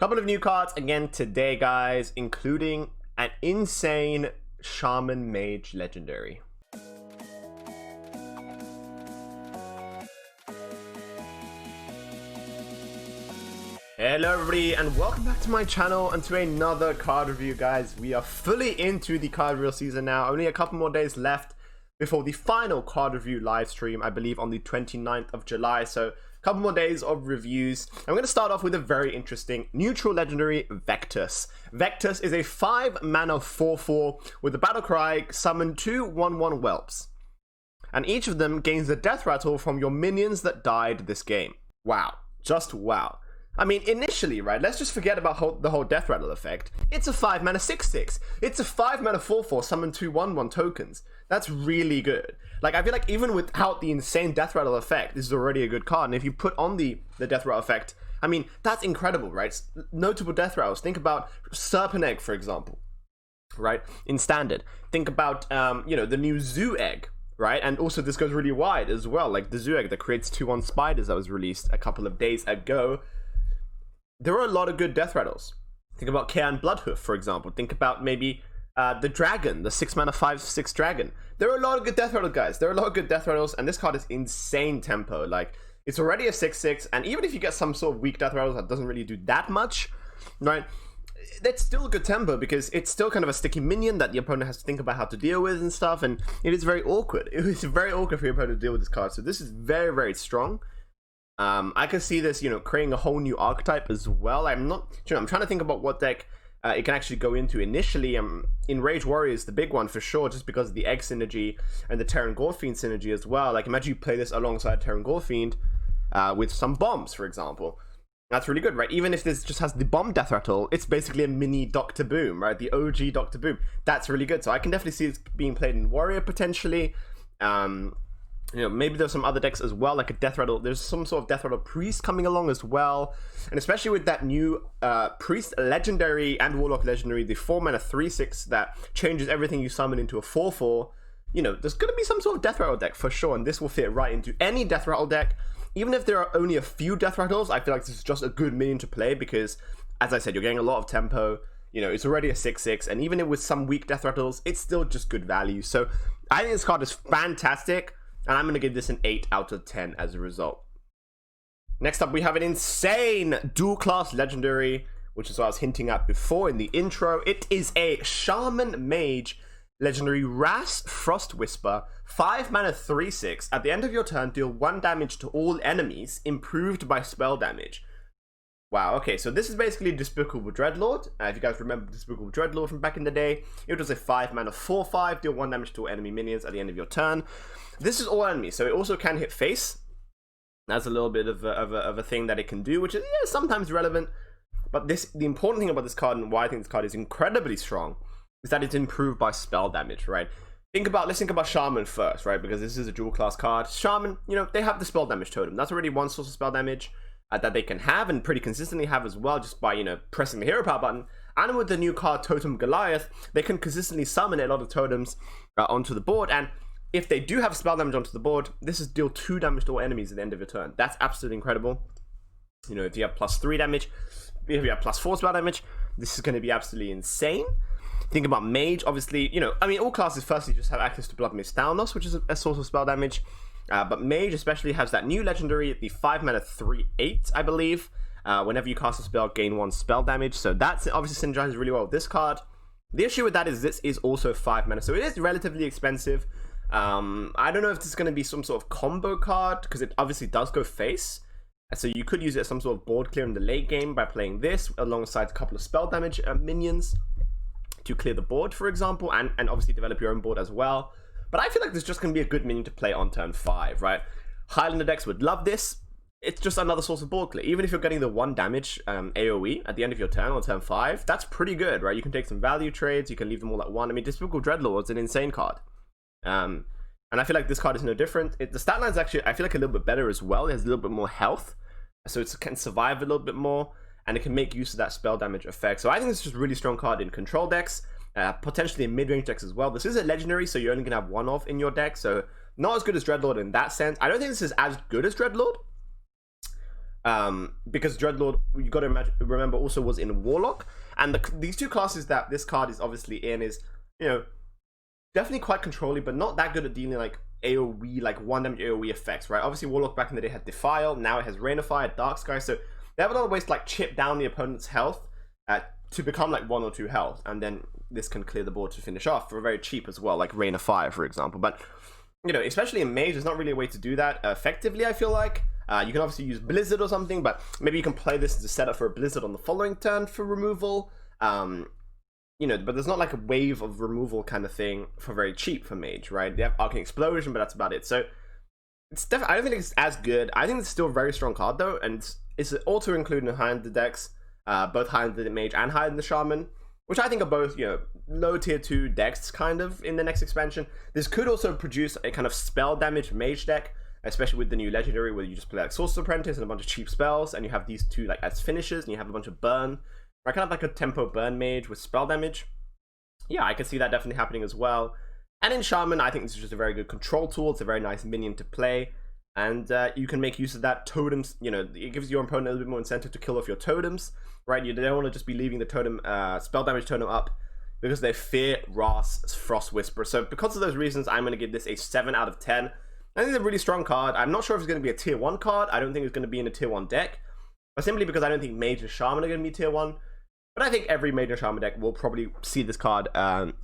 Couple of new cards again today, guys, including an insane Shaman Mage legendary. Hello everybody and welcome back to my channel and to another card review, guys. We are fully into the card review season now. Only a couple more days left before the final card review live stream, I believe on the 29th of July. So a couple more days of reviews. I'm going to start off with a very interesting neutral legendary, Vectus. Vectus is a 5-mana 4/4 with a battle cry, summon 2 1/1 whelps. And each of them gains the death rattle from your minions that died this game. Wow. Just wow. I mean, initially, right, let's just forget about the whole death rattle effect. It's a 5-mana 6/6. It's a 5-mana 4/4 summon 2 1/1 tokens. That's really good. Like, I feel like even without the insane death rattle effect, this is already a good card. And if you put on the death rattle effect, I mean, that's incredible, right? Notable death rattles. Think about Serpent Egg, for example, right? In standard. Think about, the new Zoo Egg, right? And also this goes really wide as well. Like the Zoo Egg that creates 2/1 spiders that was released a couple of days ago. There are a lot of good death rattles. Think about Kayan Bloodhoof, for example. Think about maybe the dragon, the 6-mana 5/6 dragon. There are a lot of good death rattles, guys. There are a lot of good death rattles, and this card is insane tempo. Like, it's already a 6/6, and even if you get some sort of weak death rattles that doesn't really do that much, right? That's still a good tempo because it's still kind of a sticky minion that the opponent has to think about how to deal with and stuff, and it is very awkward. It is very awkward for your opponent to deal with this card, so this is very, very strong. I could see this, creating a whole new archetype as well. I'm trying to think about what deck it can actually go into initially. In Rage Warrior is the big one for sure, just because of the Egg synergy and the Terran Gorefiend synergy as well. Like, imagine you play this alongside Terran Gorefiend with some bombs, for example. That's really good, right? Even if this just has the bomb death rattle, it's basically a mini Dr. Boom, right? The OG Dr. Boom. That's really good. So I can definitely see this being played in Warrior potentially. Maybe there's some other decks as well, like a death rattle. There's some sort of death rattle priest coming along as well, and especially with that new priest legendary and warlock legendary, the 4-mana 3/6 that changes everything you summon into a 4/4. There's gonna be some sort of death rattle deck for sure, and this will fit right into any death rattle deck. Even if there are only a few death rattles, I feel like this is just a good minion to play because, as I said, you're getting a lot of tempo. It's already a 6/6, and even with some weak death rattles, it's still just good value. So I think this card is fantastic. And I'm going to give this an 8 out of 10 as a result. Next up, we have an insane dual-class legendary, which is what I was hinting at before in the intro. It is a Shaman Mage legendary Ras Frost Whisper, 5-mana 3/6. At the end of your turn, deal 1 damage to all enemies, improved by spell damage. Wow, okay, so this is basically Despicable Dreadlord. If you guys remember Despicable Dreadlord from back in the day, it was a 5-mana 4/5, deal 1 damage to all enemy minions at the end of your turn. This is all enemies, so it also can hit face. That's a little bit of a thing that it can do, which is sometimes relevant. But the important thing about this card, and why I think this card is incredibly strong, is that it's improved by spell damage, right? Let's think about Shaman first, right? Because this is a dual class card. Shaman, they have the spell damage totem. That's already one source of spell damage that they can have and pretty consistently have as well, just by pressing the hero power button. And with the new card Totem Goliath, they can consistently summon a lot of totems onto the board. And if they do have spell damage onto the board, this is deal 2 damage to all enemies at the end of your turn. That's absolutely incredible. If you have +3 damage, if you have +4 spell damage, this is going to be absolutely insane. Think about Mage, obviously. All classes firstly just have access to Blood Mist Thalnos, which is a source of spell damage. But Mage especially has that new legendary, the 5-mana 3/8, I believe. Whenever you cast a spell, gain 1 spell damage. So that's obviously synergizes really well with this card. The issue with that is this is also 5-mana, so it is relatively expensive. I don't know if this is going to be some sort of combo card, because it obviously does go face. So you could use it as some sort of board clear in the late game by playing this alongside a couple of spell damage minions to clear the board, for example, and obviously develop your own board as well. But I feel like this is just going to be a good minion to play on turn 5, right? Highlander decks would love this. It's just another source of board clear. Even if you're getting the 1 damage AoE at the end of your turn on turn 5, that's pretty good, right? You can take some value trades, you can leave them all at 1. Despicable Dreadlord's an insane card. And I feel like this card is no different. The stat line's actually, I feel like, a little bit better as well. It has a little bit more health, so it can survive a little bit more, and it can make use of that spell damage effect. So I think this is just a really strong card in control decks, potentially in mid-range decks as well. This is a legendary, so you're only going to have 1 of in your deck, so not as good as Dreadlord in that sense. I don't think this is as good as Dreadlord, Because Dreadlord, you got to remember, also was in Warlock, and these two classes that this card is obviously in is, you know, definitely quite controlly, but not that good at dealing like AoE, like 1 damage AoE effects, right? Obviously, Warlock back in the day had Defile, now it has Rain of Fire, Dark Sky, so they have a lot of ways to like chip down the opponent's health to become like 1 or 2 health, and then this can clear the board to finish off for very cheap as well, like Rain of Fire, for example. But you know, especially in Mage, there's not really a way to do that effectively, I feel like. You can obviously use Blizzard or something, but maybe you can play this as a setup for a Blizzard on the following turn for removal. You know, but there's not like a wave of removal kind of thing for very cheap for Mage, right? They have Arcane Explosion, but that's about it. So it's definitely, I don't think it's as good. I think it's still a very strong card though, and it's auto included in high-end decks, both high-end the Mage and high-end the Shaman, which I think are both, you know, low tier 2 decks kind of in the next expansion. This could also produce a kind of spell damage Mage deck, especially with the new legendary where you just play like Sorcerer's Apprentice and a bunch of cheap spells, and you have these two like as finishers, and you have a bunch of burn, right? Kind of like a tempo burn mage with spell damage. Yeah, I can see that definitely happening as well. And in Shaman, I think this is just a very good control tool. It's a very nice minion to play, and you can make use of that totems. You know, it gives your opponent a little bit more incentive to kill off your totems, right? You don't want to just be leaving the totem spell damage totem up because they fear Ras Frost Whisper. So because of those reasons, I'm going to give this a 7 out of 10. I think it's a really strong card. I'm not sure if it's going to be a tier 1 card. I don't think it's going to be in a tier 1 deck, but simply because I don't think Mage and Shaman are going to be tier 1. But I think every Mage and Shaman deck will probably see this card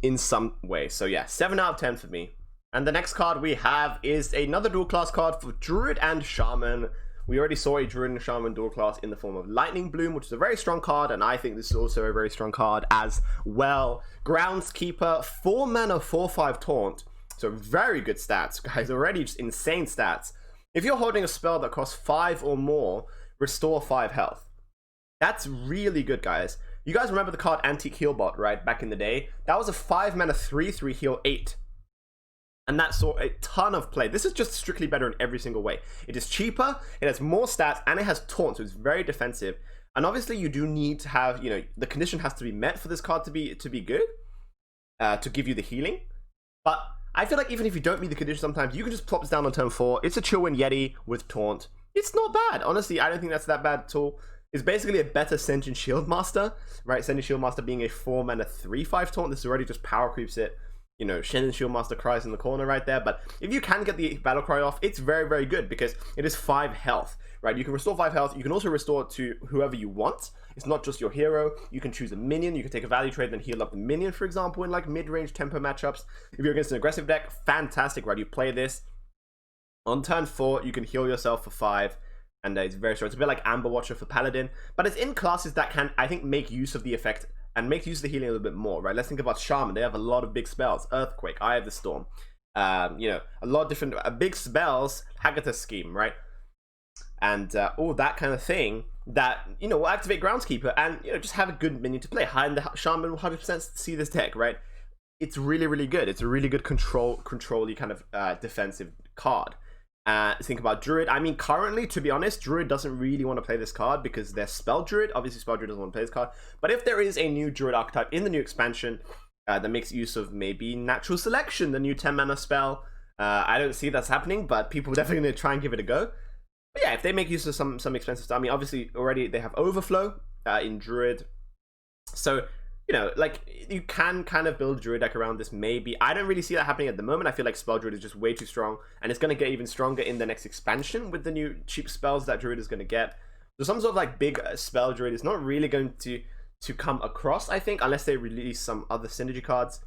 in some way. So yeah, 7 out of 10 for me. And the next card we have is another dual class card for Druid and Shaman. We already saw a Druid and Shaman dual class in the form of Lightning Bloom, which is a very strong card, and I think this is also a very strong card as well. Groundskeeper, 4 mana, 4/5 taunt. So very good stats, guys. Already just insane stats. If you're holding a spell that costs 5 or more, restore 5 health. That's really good, guys. You guys remember the card Antique Healbot, right? Back in the day? That was a 5 mana 3/3 heal 8. And that saw a ton of play. This is just strictly better in every single way. It is cheaper, it has more stats, and it has taunt, so it's very defensive. And obviously you do need to have, you know, the condition has to be met for this card to be good, to give you the healing. But I feel like even if you don't meet the condition sometimes, you can just plop this down on turn 4. It's a Chillwind Yeti with taunt. It's not bad. Honestly, I don't think that's that bad at all. It's basically a better Sentient Shieldmaster, right? Sentient Shieldmaster being a 4 mana 3/5 taunt. This already just power creeps it. You know, Sentient Shieldmaster cries in the corner right there. But if you can get the battle cry off, it's very, very good because it is 5 health, right? You can restore 5 health. You can also restore it to whoever you want. It's not just your hero. You can choose a minion. You can take a value trade and heal up the minion, for example, in like mid-range tempo matchups. If you're against an aggressive deck, fantastic, right? You play this. On turn 4, you can heal yourself for 5. And it's very strong. It's a bit like Amber Watcher for Paladin. But it's in classes that can, I think, make use of the effect and make use of the healing a little bit more, right? Let's think about Shaman. They have a lot of big spells. Earthquake, Eye of the Storm. You know, a lot of different big spells. Haggadah Scheme, right? And all that kind of thing that, you know, will activate Groundskeeper and, you know, just have a good minion to play. High in the Shaman will 100% see this deck, right? It's really, really good. It's a really good control-y kind of defensive card. Think about Druid. I mean, currently, to be honest, Druid doesn't really want to play this card because they're Spell Druid. Obviously, Spell Druid doesn't want to play this card. But if there is a new Druid archetype in the new expansion that makes use of maybe Natural Selection, the new 10 mana spell, I don't see that's happening, but people are definitely going to try and give it a go. But yeah, if they make use of some expensive stuff, I mean, obviously, already they have Overflow in Druid. So, you know, like, you can kind of build a Druid deck around this, maybe. I don't really see that happening at the moment. I feel like Spell Druid is just way too strong, and it's going to get even stronger in the next expansion with the new cheap spells that Druid is going to get. So some sort of, like, big Spell Druid is not really going to come across, I think, unless they release some other synergy cards.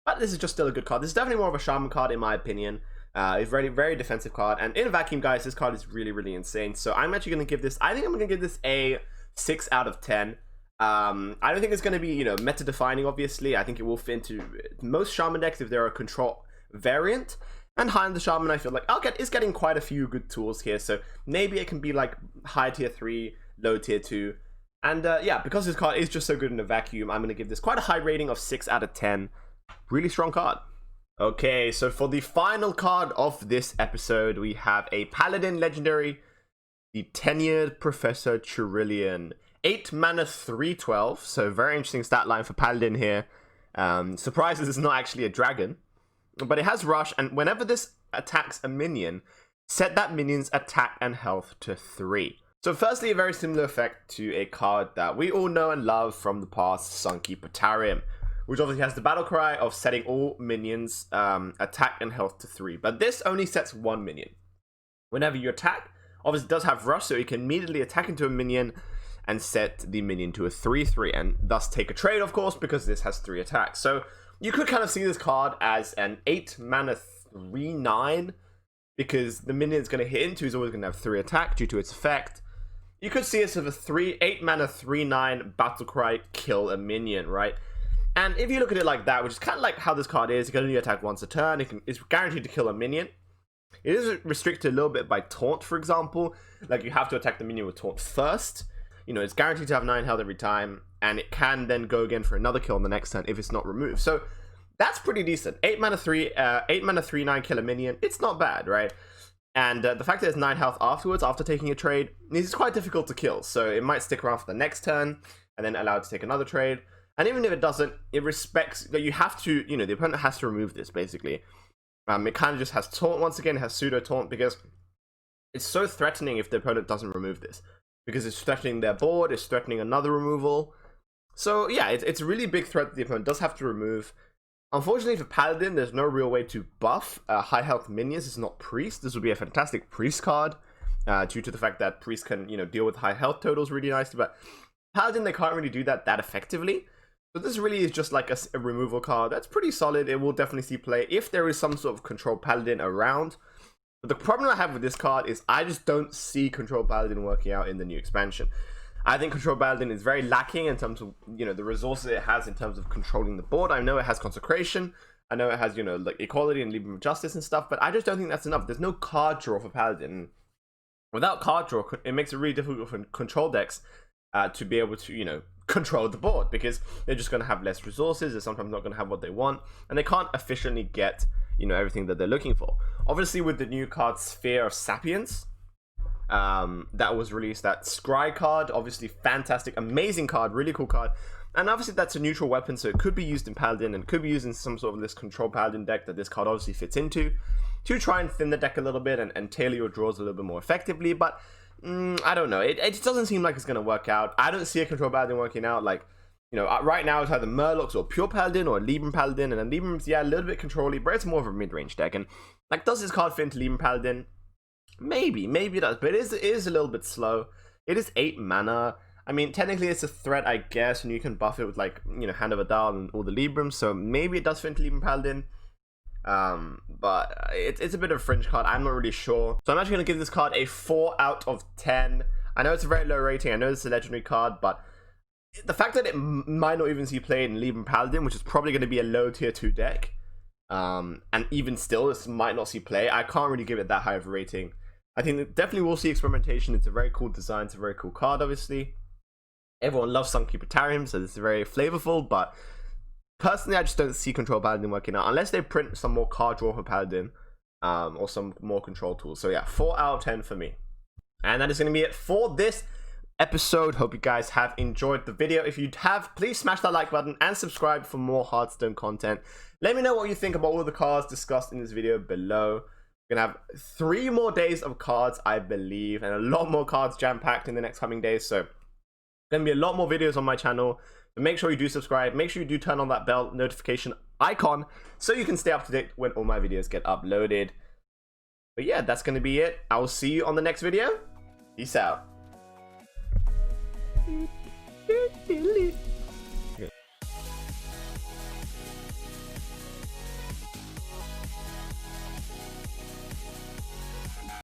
But this is just still a good card. This is definitely more of a Shaman card, in my opinion. It's very, very defensive card. And in a vacuum, guys, this card is really, really insane. So I'm actually going to give this, I think I'm going to give this a 6 out of 10. I don't think it's going to be, you know, meta defining, obviously. I think it will fit into most Shaman decks if they're a control variant. And high in the Shaman, I feel like it's getting quite a few good tools here. So maybe it can be like high tier 3, low tier 2. And yeah, because this card is just so good in a vacuum, I'm going to give this quite a high rating of 6 out of 10. Really strong card. Okay, so for the final card of this episode, we have a Paladin legendary, the Tenured Professor Trillian. 8 mana 3/12, so very interesting stat line for Paladin here. Surprises it's not actually a dragon, but it has Rush, and whenever this attacks a minion, set that minion's attack and health to 3. So firstly, a very similar effect to a card that we all know and love from the past, Sunkeeper Tarium, which obviously has the battle cry of setting all minions attack and health to 3. But this only sets 1 minion. Whenever you attack, obviously it does have rush, so you can immediately attack into a minion and set the minion to a 3/3, and thus take a trade, of course, because this has 3 attacks. So you could kind of see this card as an 8 mana 3/9, because the minion it's going to hit into is always going to have 3 attack due to its effect. You could see it as a 8 mana 3/9 battle cry, kill a minion, right? And if you look at it like that, which is kind of like how this card is, you can only attack once a turn, it's guaranteed to kill a minion. It is restricted a little bit by taunt, for example. Like, you have to attack the minion with taunt first. You know, it's guaranteed to have 9 health every time, and it can then go again for another kill on the next turn if it's not removed. So that's pretty decent. 8 mana 3/9 kill a minion. It's not bad, right? And the fact that it's 9 health afterwards, after taking a trade, is quite difficult to kill. So it might stick around for the next turn, and then allow it to take another trade. And even if it doesn't, it respects that you have to, you know, the opponent has to remove this, basically. It kind of just has taunt once again, it has pseudo taunt, because it's so threatening if the opponent doesn't remove this. Because it's threatening their board, it's threatening another removal. So yeah, it's a really big threat that the opponent does have to remove. Unfortunately for Paladin, there's no real way to buff high health minions. It's not Priest. This would be a fantastic Priest card, due to the fact that Priest can, you know, deal with high health totals really nicely. But Paladin, they can't really do that effectively. So this really is just like a removal card that's pretty solid. It will definitely see play if there is some sort of control Paladin around. But the problem I have with this card is I just don't see control Paladin working out in the new expansion. I think control Paladin is very lacking in terms of, you know, the resources it has in terms of controlling the board. I know it has consecration. I know it has, you know, like equality and Libram of Justice and stuff, but I just don't think that's enough. There's no card draw for Paladin. Without card draw, it makes it really difficult for control decks to be able to, you know, control the board, because they're just going to have less resources. They're sometimes not going to have what they want, and they can't efficiently get, you know, everything that they're looking for. Obviously, with the new card Sphere of Sapience that was released, that Scry card, obviously fantastic, amazing card, really cool card. And obviously that's a neutral weapon, so it could be used in Paladin and could be used in some sort of this control Paladin deck that this card obviously fits into, to try and thin the deck a little bit and tailor your draws a little bit more effectively. But I don't know, it just doesn't seem like it's going to work out. I don't see a control Paladin working out. Like, you know, right now it's either Murlocs or pure Paladin or Libram Paladin, and then Libram's, yeah, a little bit control-y, but it's more of a mid-range deck. And like, does this card fit into Libram Paladin? Maybe it does, but it is a little bit slow. It is 8 mana. I mean, technically it's a threat, I guess, and you can buff it with, like, you know, Hand of Adal and all the Librams, so maybe it does fit into Libram Paladin. But it's a bit of a fringe card. I'm not really sure. So I'm actually going to give this card a 4 out of 10. I know it's a very low rating. I know it's a legendary card, but the fact that it might not even see play in Libram Paladin, which is probably going to be a low tier 2 deck, and even still this might not see play, I can't really give it that high of a rating. I think that definitely will see experimentation. It's a very cool design. It's a very cool card, obviously. Everyone loves Sunkeeper Tarium, so it's very flavorful, but personally, I just don't see control Paladin working out unless they print some more card draw for Paladin, or some more control tools. So yeah, 4 out of 10 for me. And that is going to be it for this episode. Hope you guys have enjoyed the video. If you have, please smash that like button and subscribe for more Hearthstone content. Let me know what you think about all the cards discussed in this video below. We're gonna have 3 more days of cards, I believe, and a lot more cards jam-packed in the next coming days. So gonna be a lot more videos on my channel. But make sure you do subscribe. Make sure you do turn on that bell notification icon so you can stay up to date when all my videos get uploaded. But yeah, that's gonna be it. I will see you on the next video. Peace out.